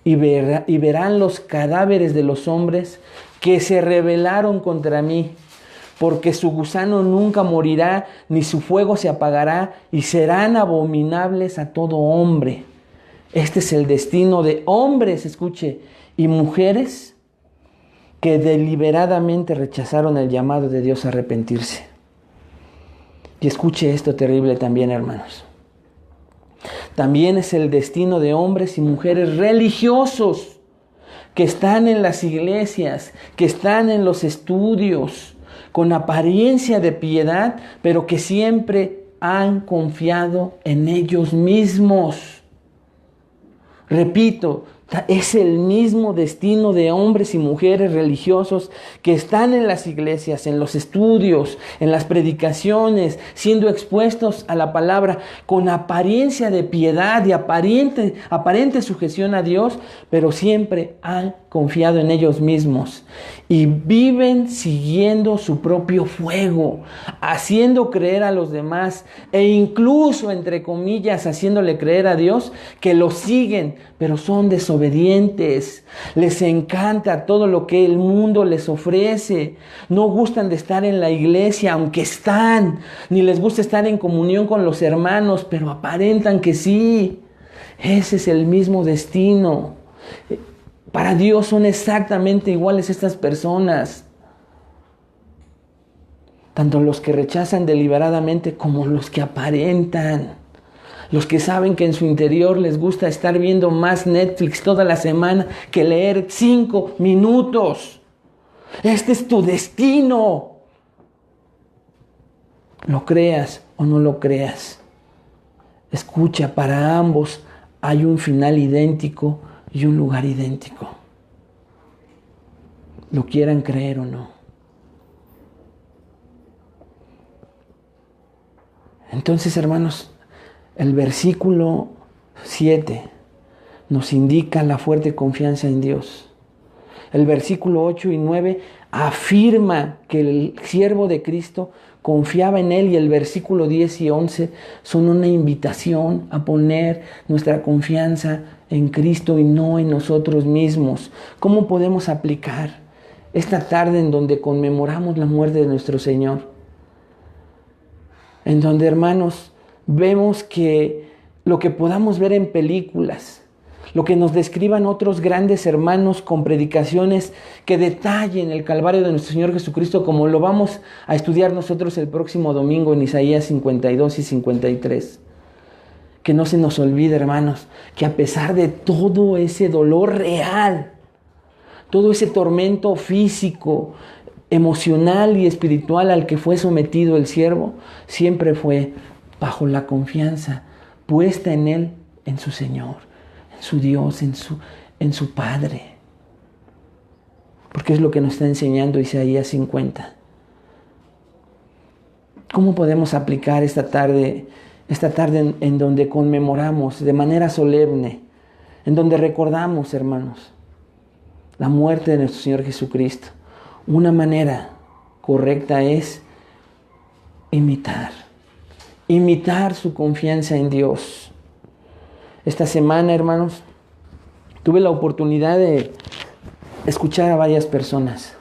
y verán los cadáveres de los hombres que se rebelaron contra mí, porque su gusano nunca morirá, ni su fuego se apagará, y serán abominables a todo hombre. Este es el destino de hombres, escuche, y mujeres que deliberadamente rechazaron el llamado de Dios a arrepentirse. Y escuche esto terrible también, hermanos. También es el destino de hombres y mujeres religiosos que están en las iglesias, que están en los estudios, con apariencia de piedad, pero que siempre han confiado en ellos mismos. Repito, es el mismo destino de hombres y mujeres religiosos que están en las iglesias, en los estudios, en las predicaciones, siendo expuestos a la palabra con apariencia de piedad y aparente sujeción a Dios, pero siempre han confiado en ellos mismos y viven siguiendo su propio fuego, haciendo creer a los demás e incluso, entre comillas, haciéndole creer a Dios que los siguen, pero son desobedientes. Les encanta todo lo que el mundo les ofrece. No gustan de estar en la iglesia, aunque están, ni les gusta estar en comunión con los hermanos, pero aparentan que sí. Ese es el mismo destino. Para Dios son exactamente iguales estas personas, tanto los que rechazan deliberadamente como los que aparentan, los que saben que en su interior les gusta estar viendo más Netflix toda la semana que leer 5 minutos. Este es tu destino. Lo creas o no lo creas. Escucha, para ambos hay un final idéntico y un lugar idéntico. Lo quieran creer o no. Entonces, hermanos, el versículo 7 nos indica la fuerte confianza en Dios. El versículo 8 y 9 afirma que el siervo de Cristo confiaba en Él, y el versículo 10 y 11 son una invitación a poner nuestra confianza en Cristo y no en nosotros mismos. ¿Cómo podemos aplicar esta tarde en donde conmemoramos la muerte de nuestro Señor? En donde, hermanos, vemos que lo que podamos ver en películas, lo que nos describan otros grandes hermanos con predicaciones que detallen el Calvario de nuestro Señor Jesucristo, como lo vamos a estudiar nosotros el próximo domingo en Isaías 52 y 53. Que no se nos olvide, hermanos, que a pesar de todo ese dolor real, todo ese tormento físico, emocional y espiritual al que fue sometido el siervo, siempre fue bajo la confianza puesta en Él, en su Señor, en su Dios, en su Padre. Porque es lo que nos está enseñando Isaías 50. ¿Cómo podemos aplicar esta tarde en donde conmemoramos de manera solemne, en donde recordamos, hermanos, la muerte de nuestro Señor Jesucristo? Una manera correcta es imitar su confianza en Dios. Esta semana, hermanos, tuve la oportunidad de escuchar a varias personas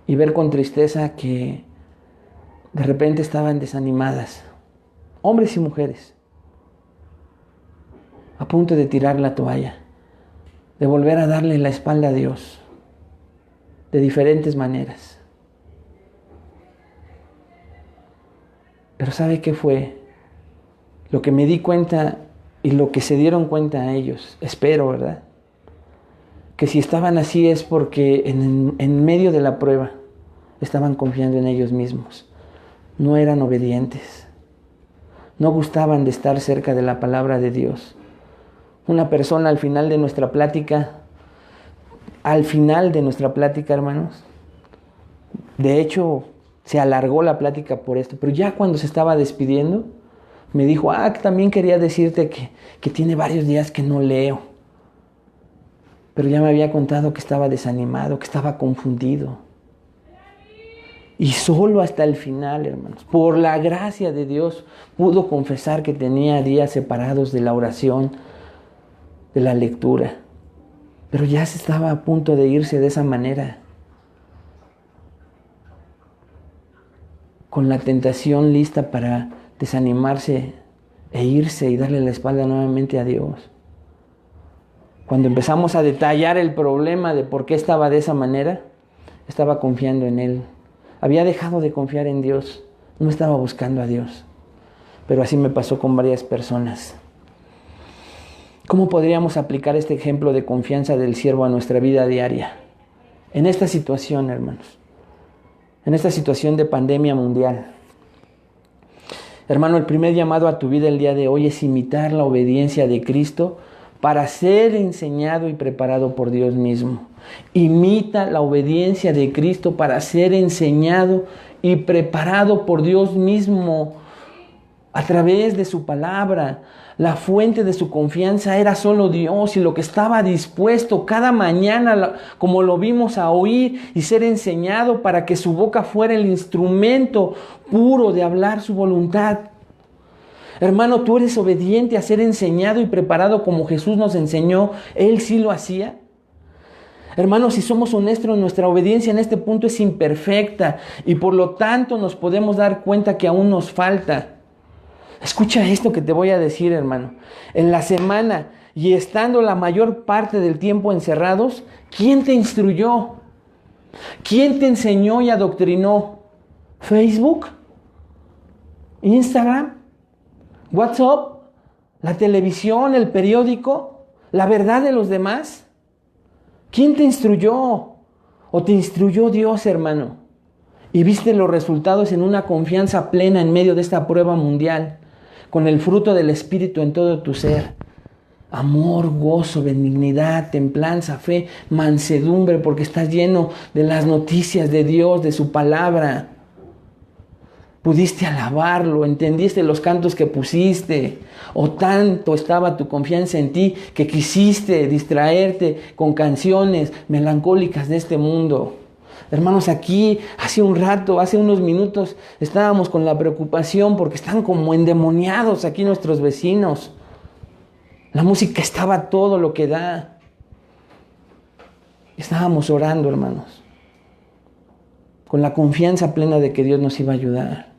y ver con tristeza que de repente estaban desanimadas, hombres y mujeres, a punto de tirar la toalla, de volver a darle la espalda a Dios de diferentes maneras. Pero ¿sabe qué fue? Lo que me di cuenta y lo que se dieron cuenta ellos, espero, ¿verdad? Que si estaban así es porque en medio de la prueba estaban confiando en ellos mismos. No eran obedientes. No gustaban de estar cerca de la palabra de Dios. Una persona al final de nuestra plática, hermanos, de hecho se alargó la plática por esto, pero ya cuando se estaba despidiendo, me dijo, también quería decirte que tiene varios días que no leo. Pero ya me había contado que estaba desanimado, que estaba confundido. Y solo hasta el final, hermanos, por la gracia de Dios, pudo confesar que tenía días separados de la oración, de la lectura. Pero ya se estaba a punto de irse de esa manera. Con la tentación lista para desanimarse e irse y darle la espalda nuevamente a Dios. Cuando empezamos a detallar el problema de por qué estaba de esa manera, estaba confiando en Él. Había dejado de confiar en Dios, no estaba buscando a Dios. Pero así me pasó con varias personas. ¿Cómo podríamos aplicar este ejemplo de confianza del siervo a nuestra vida diaria? En esta situación, hermanos, en esta situación de pandemia mundial. Hermano, el primer llamado a tu vida el día de hoy es imitar la obediencia de Cristo para ser enseñado y preparado por Dios mismo. Imita la obediencia de Cristo para ser enseñado y preparado por Dios mismo a través de su palabra. La fuente de su confianza era solo Dios y lo que estaba dispuesto cada mañana, como lo vimos, a oír y ser enseñado para que su boca fuera el instrumento puro de hablar su voluntad. Hermano, tú eres obediente a ser enseñado y preparado como Jesús nos enseñó. Él sí lo hacía. Hermano, si somos honestos, nuestra obediencia en este punto es imperfecta y por lo tanto nos podemos dar cuenta que aún nos falta. Escucha esto que te voy a decir, hermano. En la semana y estando la mayor parte del tiempo encerrados, ¿quién te instruyó? ¿Quién te enseñó y adoctrinó? ¿Facebook? ¿Instagram? ¿WhatsApp? ¿La televisión? ¿El periódico? ¿La verdad de los demás? ¿Quién te instruyó? ¿O te instruyó Dios, hermano? Y viste los resultados en una confianza plena en medio de esta prueba mundial, con el fruto del Espíritu en todo tu ser. Amor, gozo, benignidad, templanza, fe, mansedumbre, porque estás lleno de las noticias de Dios, de su palabra. Pudiste alabarlo, entendiste los cantos que pusiste, o tanto estaba tu confianza en ti que quisiste distraerte con canciones melancólicas de este mundo. Hermanos, aquí hace unos minutos, estábamos con la preocupación porque están como endemoniados aquí nuestros vecinos. La música estaba todo lo que da. Estábamos orando, hermanos, con la confianza plena de que Dios nos iba a ayudar.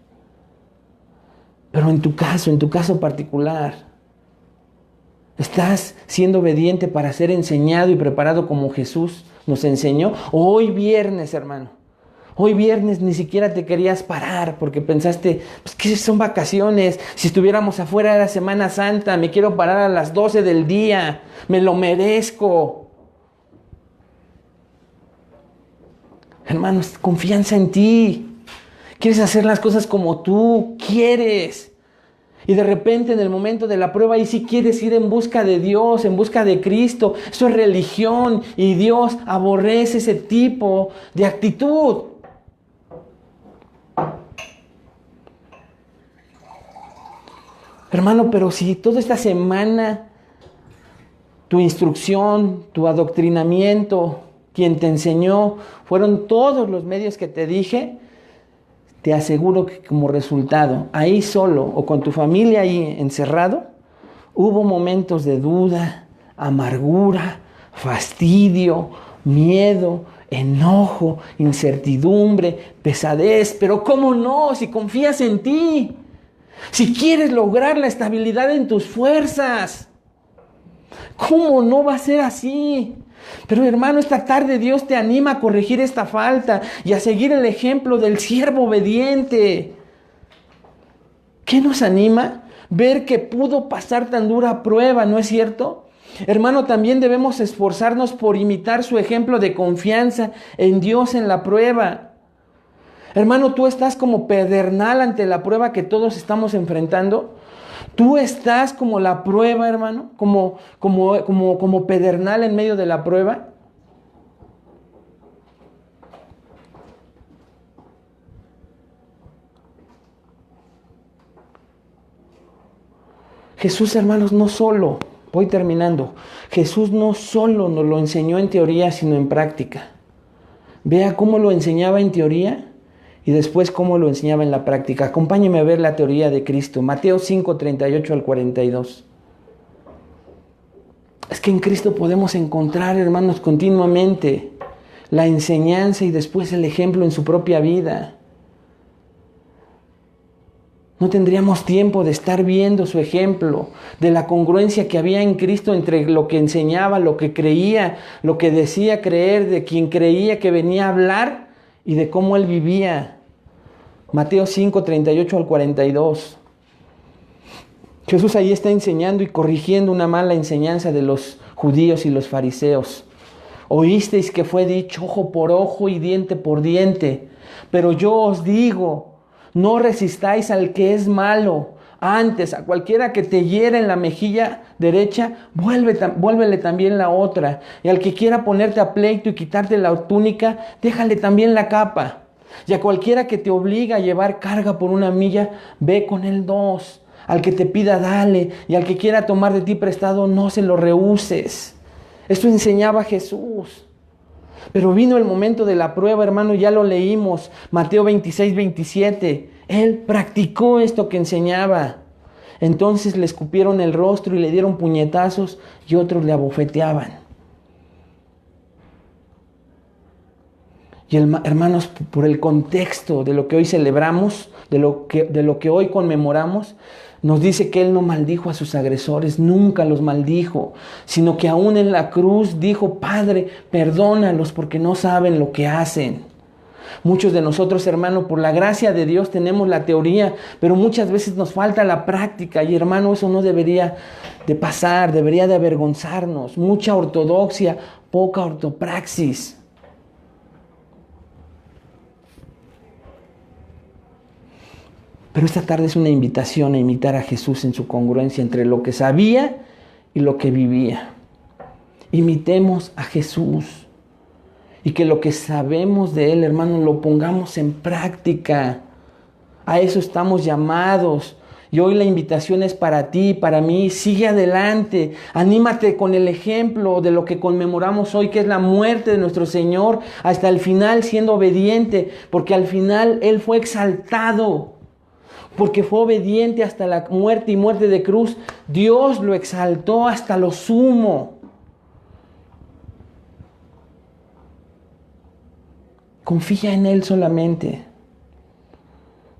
Pero en tu caso particular, ¿estás siendo obediente para ser enseñado y preparado como Jesús nos enseñó? Hoy viernes, hermano, hoy viernes ni siquiera te querías parar porque pensaste, pues que son vacaciones, si estuviéramos afuera era Semana Santa, me quiero parar a las 12 del día, me lo merezco. Hermanos, confianza en ti. Quieres hacer las cosas como tú quieres. Y de repente en el momento de la prueba ahí sí quieres ir en busca de Dios, en busca de Cristo. Eso es religión y Dios aborrece ese tipo de actitud. Hermano, pero si toda esta semana tu instrucción, tu adoctrinamiento, quien te enseñó, fueron todos los medios que te dije, te aseguro que como resultado, ahí solo o con tu familia ahí encerrado, hubo momentos de duda, amargura, fastidio, miedo, enojo, incertidumbre, pesadez. Pero ¿cómo no? Si confías en ti, si quieres lograr la estabilidad en tus fuerzas, ¿Cómo no va a ser así? Pero hermano, esta tarde Dios te anima a corregir esta falta y a seguir el ejemplo del siervo obediente. ¿Qué nos anima? Ver que pudo pasar tan dura prueba, ¿no es cierto? Hermano, también debemos esforzarnos por imitar su ejemplo de confianza en Dios en la prueba. Hermano, tú estás como pedernal ante la prueba que todos estamos enfrentando. Tú estás como la prueba, hermano, como pedernal en medio de la prueba. Jesús, hermanos, no solo, voy terminando, Jesús no solo nos lo enseñó en teoría, sino en práctica. Vea cómo lo enseñaba en teoría y después cómo lo enseñaba en la práctica. Acompáñeme a ver la teoría de Cristo. Mateo 5, 38 al 42. Es que en Cristo podemos encontrar, hermanos, continuamente la enseñanza y después el ejemplo en su propia vida. No tendríamos tiempo de estar viendo su ejemplo, de la congruencia que había en Cristo entre lo que enseñaba, lo que creía, lo que decía creer, de quien creía que venía a hablar y de cómo él vivía. Mateo 5, 38 al 42. Jesús ahí está enseñando y corrigiendo una mala enseñanza de los judíos y los fariseos. Oísteis que fue dicho ojo por ojo y diente por diente, pero yo os digo, no resistáis al que es malo. Antes, a cualquiera que te hiera en la mejilla derecha, vuélvele también la otra. Y al que quiera ponerte a pleito y quitarte la túnica, déjale también la capa. Y a cualquiera que te obliga a llevar carga por una milla, ve con él 2. Al que te pida, dale. Y al que quiera tomar de ti prestado, no se lo rehuses. Esto enseñaba Jesús. Pero vino el momento de la prueba, hermano, ya lo leímos, Mateo 26, 27. Él practicó esto que enseñaba. Entonces le escupieron el rostro y le dieron puñetazos y otros le abofeteaban. Y hermanos, por el contexto de lo que hoy celebramos, de lo que hoy conmemoramos, nos dice que Él no maldijo a sus agresores, nunca los maldijo, sino que aún en la cruz dijo, Padre, perdónalos porque no saben lo que hacen. Muchos de nosotros, hermano, por la gracia de Dios tenemos la teoría, pero muchas veces nos falta la práctica y, hermano, eso no debería de pasar, debería de avergonzarnos. Mucha ortodoxia, poca ortopraxis. Pero esta tarde es una invitación a imitar a Jesús en su congruencia entre lo que sabía y lo que vivía. Imitemos a Jesús y que lo que sabemos de Él, hermanos, lo pongamos en práctica. A eso estamos llamados. Y hoy la invitación es para ti, para mí. Sigue adelante. Anímate con el ejemplo de lo que conmemoramos hoy, que es la muerte de nuestro Señor, hasta el final siendo obediente, porque al final Él fue exaltado. Porque fue obediente hasta la muerte y muerte de cruz. Dios lo exaltó hasta lo sumo. Confía en Él solamente.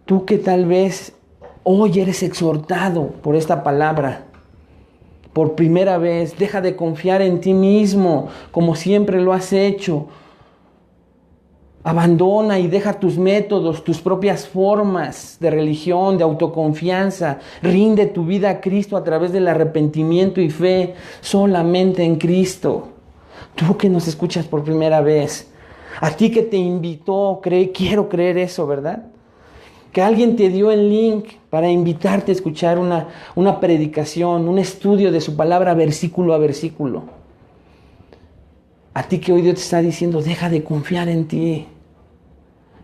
Tú que tal vez hoy eres exhortado por esta palabra, por primera vez, deja de confiar en ti mismo como siempre lo has hecho. Abandona y deja tus métodos, tus propias formas de religión, de autoconfianza. Rinde tu vida a Cristo a través del arrepentimiento y fe solamente en Cristo. Tú que nos escuchas por primera vez, a ti que te invitó, quiero creer eso, ¿verdad? Que alguien te dio el link para invitarte a escuchar una predicación, un estudio de su palabra versículo a versículo. A ti que hoy Dios te está diciendo, deja de confiar en ti.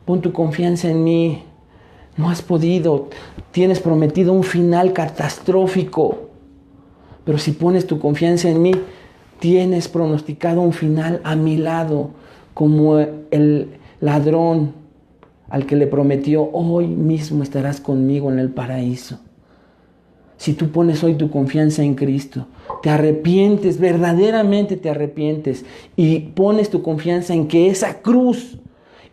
Pon tu confianza en mí. No has podido. Tienes prometido un final catastrófico. Pero si pones tu confianza en mí, tienes pronosticado un final a mi lado, como el ladrón al que le prometió, hoy mismo estarás conmigo en el paraíso. Si tú pones hoy tu confianza en Cristo, te arrepientes, verdaderamente te arrepientes, y pones tu confianza en que esa cruz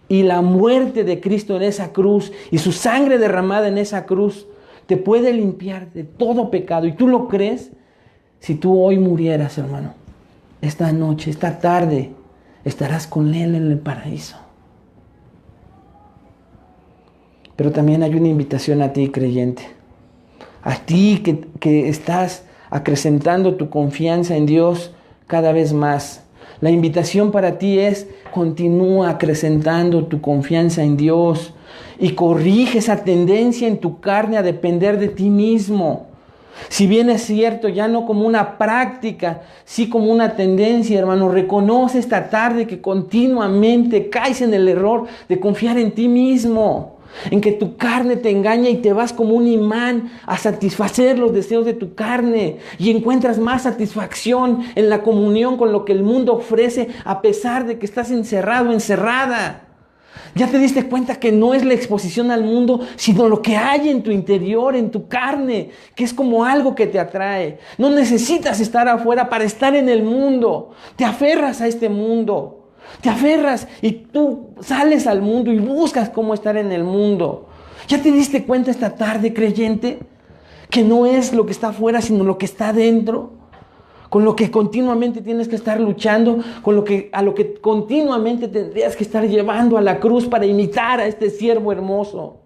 y la muerte de Cristo en esa cruz y su sangre derramada en esa cruz te puede limpiar de todo pecado, y tú lo crees, Si tú hoy murieras, hermano, esta noche, esta tarde, estarás con Él en el paraíso. Pero también hay una invitación a ti, creyente. A ti que estás acrecentando tu confianza en Dios cada vez más. La invitación para ti es: continúa acrecentando tu confianza en Dios y corrige esa tendencia en tu carne a depender de ti mismo. Si bien es cierto, ya no como una práctica, sí como una tendencia, hermano, reconoce esta tarde que continuamente caes en el error de confiar en ti mismo, en que tu carne te engaña y te vas como un imán a satisfacer los deseos de tu carne y encuentras más satisfacción en la comunión con lo que el mundo ofrece a pesar de que estás encerrado, encerrada. Ya te diste cuenta que no es la exposición al mundo, sino lo que hay en tu interior, en tu carne, que es como algo que te atrae. No necesitas estar afuera para estar en el mundo. Te aferras a este mundo. Te aferras y tú sales al mundo y buscas cómo estar en el mundo. ¿Ya te diste cuenta esta tarde, creyente, que no es lo que está afuera, sino lo que está dentro? Con lo que continuamente tienes que estar luchando, a lo que continuamente tendrías que estar llevando a la cruz para imitar a este siervo hermoso.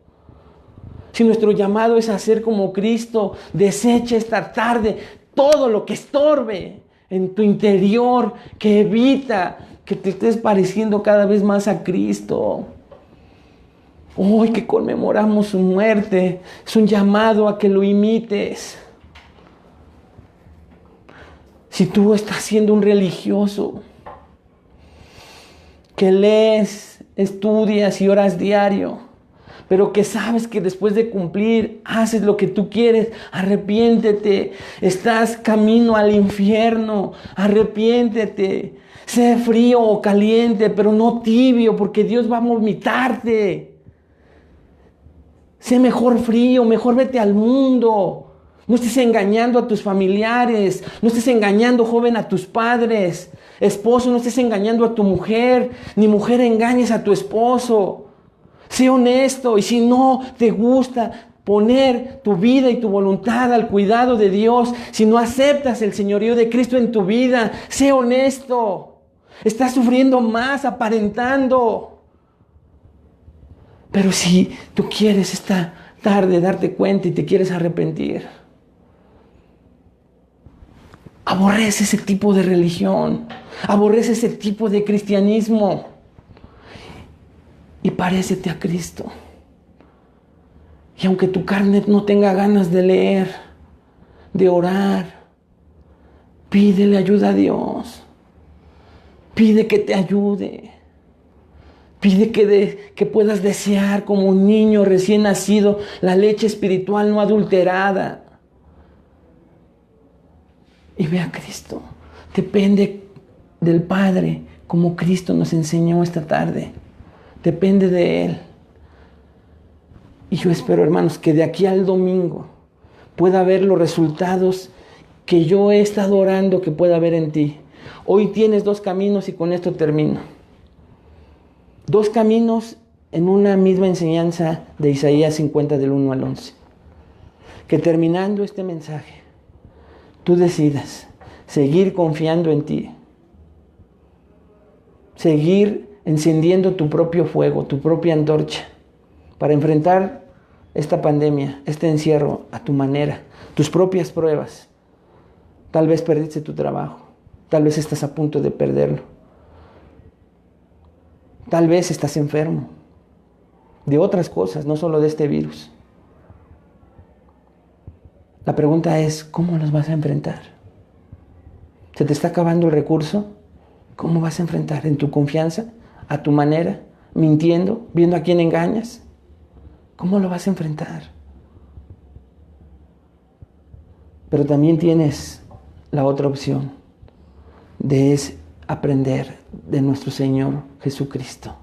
Si nuestro llamado es a ser como Cristo, desecha esta tarde todo lo que estorbe en tu interior, que evita que te estés pareciendo cada vez más a Cristo. Hoy que conmemoramos su muerte, es un llamado a que lo imites. Si tú estás siendo un religioso, que lees, estudias y oras diario, pero que sabes que después de cumplir haces lo que tú quieres, arrepiéntete. Estás camino al infierno, arrepiéntete. Sé frío o caliente, pero no tibio, porque Dios va a vomitarte. Sé mejor frío, mejor vete al mundo. No estés engañando a tus familiares, no estés engañando, joven, a tus padres. Esposo, no estés engañando a tu mujer, ni mujer engañes a tu esposo. Sé honesto, y si no te gusta poner tu vida y tu voluntad al cuidado de Dios, si no aceptas el señorío de Cristo en tu vida, sé honesto. Estás sufriendo más aparentando. Pero si tú quieres esta tarde darte cuenta y te quieres arrepentir, aborrece ese tipo de religión, aborrece ese tipo de cristianismo y parécete a Cristo. Y aunque tu carne no tenga ganas de leer, de orar, pídele ayuda a Dios. Pide que te ayude. Pide que puedas desear como un niño recién nacido la leche espiritual no adulterada. Y ve a Cristo. Depende del Padre, como Cristo nos enseñó esta tarde. Depende de Él. Y yo espero, hermanos, que de aquí al domingo pueda ver los resultados que yo he estado orando que pueda haber en ti. Hoy tienes 2 caminos y con esto termino. 2 caminos en una misma enseñanza de Isaías 50 del 1 al 11. Que terminando este mensaje, tú decidas seguir confiando en ti. Seguir encendiendo tu propio fuego, tu propia antorcha, para enfrentar esta pandemia, este encierro a tu manera, tus propias pruebas. Tal vez perdiste tu trabajo, tal vez estás a punto de perderlo. Tal vez estás enfermo de otras cosas, no solo de este virus. La pregunta es, ¿cómo los vas a enfrentar? ¿Se te está acabando el recurso? ¿Cómo vas a enfrentar? ¿En tu confianza? ¿A tu manera? ¿Mintiendo? ¿Viendo a quién engañas? ¿Cómo lo vas a enfrentar? Pero también tienes la otra opción de aprender de nuestro Señor Jesucristo.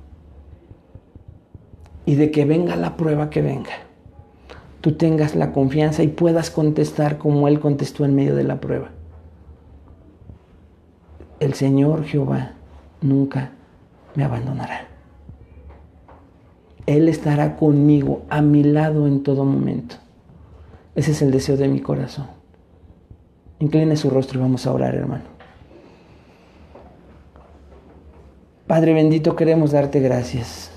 Y de que venga la prueba que venga, tú tengas la confianza y puedas contestar como Él contestó en medio de la prueba. El Señor Jehová nunca me abandonará. Él estará conmigo, a mi lado en todo momento. Ese es el deseo de mi corazón. Incline su rostro y vamos a orar, hermano. Padre bendito, queremos darte gracias.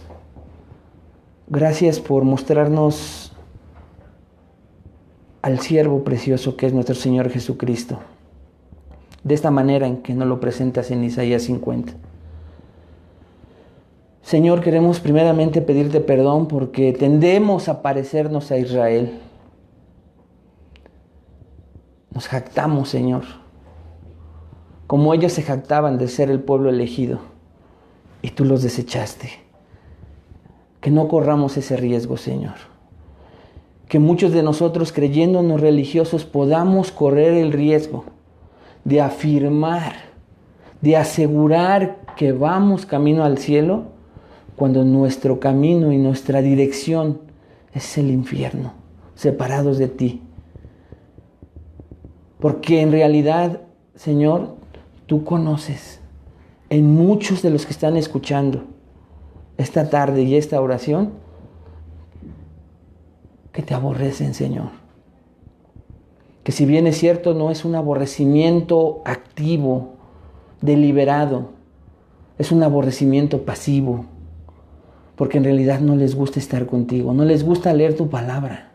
Gracias por mostrarnos al siervo precioso que es nuestro Señor Jesucristo, de esta manera en que nos lo presentas en Isaías 50. Señor, queremos primeramente pedirte perdón porque tendemos a parecernos a Israel. Nos jactamos, Señor, como ellos se jactaban de ser el pueblo elegido, y tú los desechaste. Que no corramos ese riesgo, Señor. Que muchos de nosotros, creyéndonos religiosos, podamos correr el riesgo de afirmar, de asegurar que vamos camino al cielo, cuando nuestro camino y nuestra dirección es el infierno, separados de ti. Porque en realidad, Señor, tú conoces en muchos de los que están escuchando esta tarde y esta oración, que te aborrecen, Señor. Que si bien es cierto, no es un aborrecimiento activo, deliberado, es un aborrecimiento pasivo, porque en realidad no les gusta estar contigo, no les gusta leer tu palabra.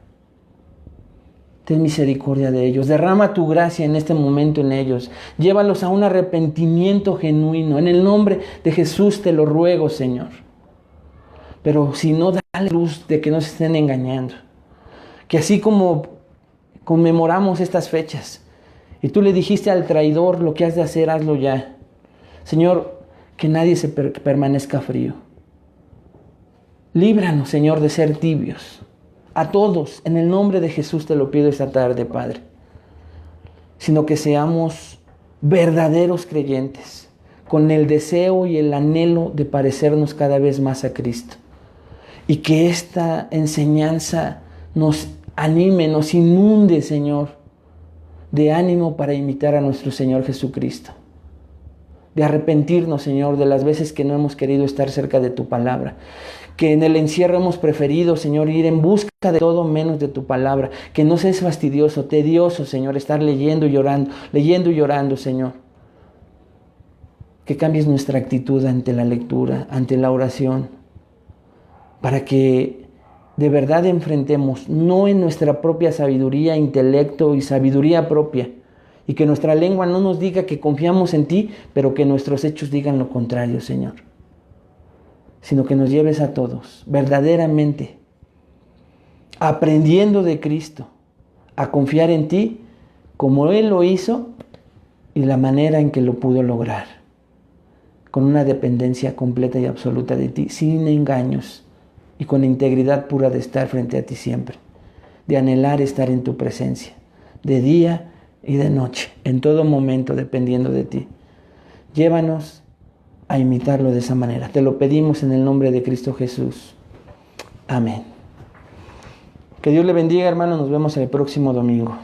Ten misericordia de ellos, derrama tu gracia en este momento en ellos, llévalos a un arrepentimiento genuino. En el nombre de Jesús te lo ruego, Señor. Pero si no, dale luz de que no se estén engañando. Que así como conmemoramos estas fechas, y tú le dijiste al traidor, lo que has de hacer, hazlo ya. Señor, que nadie se permanezca frío. Líbranos, Señor, de ser tibios. A todos, en el nombre de Jesús te lo pido esta tarde, Padre. Sino que seamos verdaderos creyentes, con el deseo y el anhelo de parecernos cada vez más a Cristo. Y que esta enseñanza nos anime, nos inunde, Señor, de ánimo para imitar a nuestro Señor Jesucristo. De arrepentirnos, Señor, de las veces que no hemos querido estar cerca de tu palabra. Que en el encierro hemos preferido, Señor, ir en busca de todo menos de tu palabra. Que no seas fastidioso, tedioso, Señor, estar leyendo y llorando, Señor. Que cambies nuestra actitud ante la lectura, ante la oración, para que de verdad enfrentemos, no en nuestra propia sabiduría, intelecto y sabiduría propia, y que nuestra lengua no nos diga que confiamos en ti, pero que nuestros hechos digan lo contrario, Señor. Sino que nos lleves a todos, verdaderamente, aprendiendo de Cristo, a confiar en ti, como Él lo hizo, y la manera en que lo pudo lograr, con una dependencia completa y absoluta de ti, sin engaños, y con la integridad pura de estar frente a ti siempre, de anhelar estar en tu presencia, de día y de noche, en todo momento dependiendo de ti. Llévanos a imitarlo de esa manera. Te lo pedimos en el nombre de Cristo Jesús. Amén. Que Dios le bendiga, hermano. Nos vemos el próximo domingo.